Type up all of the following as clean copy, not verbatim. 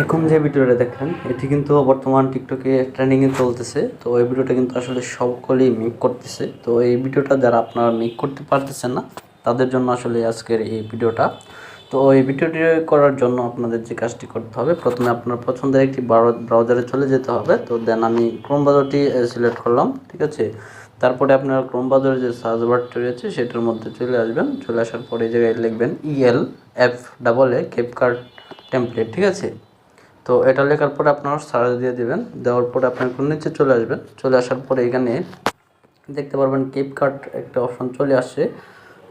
এখন যে ভিডিওটা দেখলেন এটি কিন্তু বর্তমান টিকটকে ট্রেন্ডিংয়ে চলতেছে। তো এই ভিডিওটা কিন্তু আসলে সকলেই মেক করতেছে। তো এই ভিডিওটা যারা আপনারা মেক করতে পারতেছেন না তাদের জন্য আসলে আজকের এই ভিডিওটা। তো এই ভিডিওটি করার জন্য আপনাদের যে কাজটি করতে হবে, প্রথমে আপনার পছন্দের একটি ব্রাউজারে চলে যেতে হবে। তো দেন আমি ক্রোম ব্রাউজারটি সিলেক্ট করলাম, ঠিক আছে। তারপরে আপনার ক্রোম ব্রাউজারে যে সার্চ বারটি রয়েছে সেটার মধ্যে চলে আসবেন। চলে আসার পরে এই জায়গায় লিখবেন ELFAA ক্যাপকাট টেমপ্লেট, ঠিক আছে। তো এটা লেখার পরে আপনারা সার্চ দিয়ে দেবেন। দেওয়ার পরে আপনার নিচে চলে আসবেন। চলে আসার পরে এখানে দেখতে পারবেন ক্যাপকাট একটা অপশন চলে আসছে।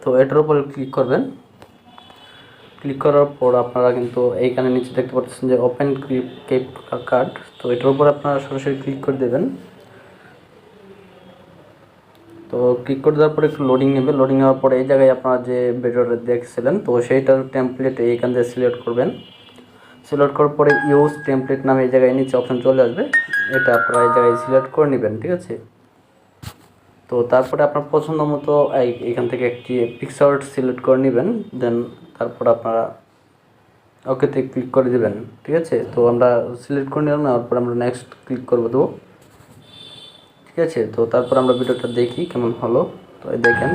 তো এটার উপরে ক্লিক করবেন। ক্লিক করার পর আপনারা কিন্তু এইখানে নিচে দেখতে পাচ্ছেন যে ওপেন ক্যাপকাট। তো এটার উপর আপনারা সরাসরি ক্লিক করে দেবেন। তো ক্লিক করে দেওয়ার পরে একটু লোডিং নেবে। লোডিং নেওয়ার পরে এই জায়গায় আপনারা যে ভিডিওটা দেখছিলেন তো সেইটার টেমপ্লেট এইখান থেকে সিলেক্ট করবেন। সিলেক্ট করার পরে ইউজ টেমপ্লেট নামে এই জায়গায় নিচে অপশন চলে আসবে। এটা আপনারা এই জায়গায় সিলেক্ট করে নেবেন, ঠিক আছে। তো তারপরে আপনার পছন্দ মতো এখান থেকে একটি পিকচার সিলেক্ট করে নেবেন। দেন তারপর আপনারা ওকেতে ক্লিক করে দেবেন, ঠিক আছে। তো আমরা সিলেক্ট করে নিলাম, নেওয়ার পর আমরা নেক্সট ক্লিক করবো দেবো, ঠিক আছে। তো তারপর আমরা ভিডিওটা দেখি কেমন হলো। তো দেখেন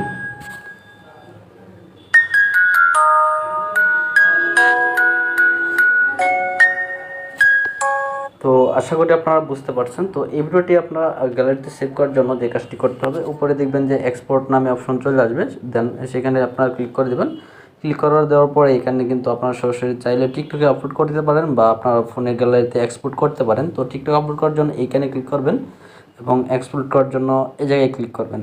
তো আশা করি আপনারা বুঝতে পারছেন। তো এই ভিডিওটি আপনারা গ্যালারিতে সেভ করার জন্য যে কাজটি করতে হবে, উপরে দেখবেন যে এক্সপোর্ট নামে অপশন চলে আসবে। দেন সেখানে আপনারা ক্লিক করে দেবেন। ক্লিক দেওয়ার পরে এখানে কিন্তু আপনারা সরাসরি চাইলে টিকটকে আপলোড করে দিতে পারেন বা আপনার ফোনের গ্যালারিতে এক্সপোর্ট করতে পারেন। তো টিকটক আপলোড করার জন্য এইখানে ক্লিক করবেন এবং এক্সপোর্ট করার জন্য এই জায়গায় ক্লিক করবেন।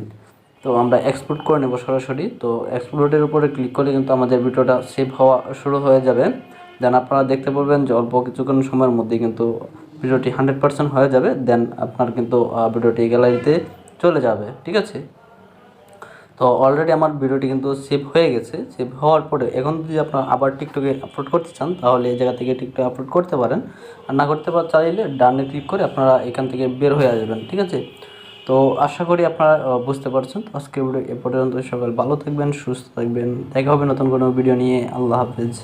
তো আমরা এক্সপোর্ট করে নেব সরাসরি। তো এক্সপোর্টের উপরে ক্লিক করলে কিন্তু আমাদের ভিডিওটা সেভ হওয়া শুরু হয়ে যাবে। দেন আপনারা দেখতে পারবেন যে অল্প কিছুক্ষণ সময়ের মধ্যে কিন্তু ভিডিওটি 100% হয়ে যাবে। দেন আপনার কিন্তু ভিডিওটি গ্যালারিতে চলে যাবে, ঠিক আছে। তো অলরেডি আমার ভিডিওটি কিন্তু সেভ হয়ে গেছে। সেভ হওয়ার পরে এখন যদি আপনারা আবার টিকটকে আপলোড করতে চান তাহলে এই জায়গা থেকে টিকটকে আপলোড করতে পারেন। আর না করতে চাইলে ডানে ক্লিক করে আপনারা এখান থেকে বের হয়ে আসবেন, ঠিক আছে। তো আশা করি আপনারা বুঝতে পারছেন। আজকে ভিডিও এ পর্যন্ত। সকাল ভালো থাকবেন, সুস্থ থাকবেন। দেখা হবে নতুন কোনো ভিডিও নিয়ে। আল্লাহ হাফেজ।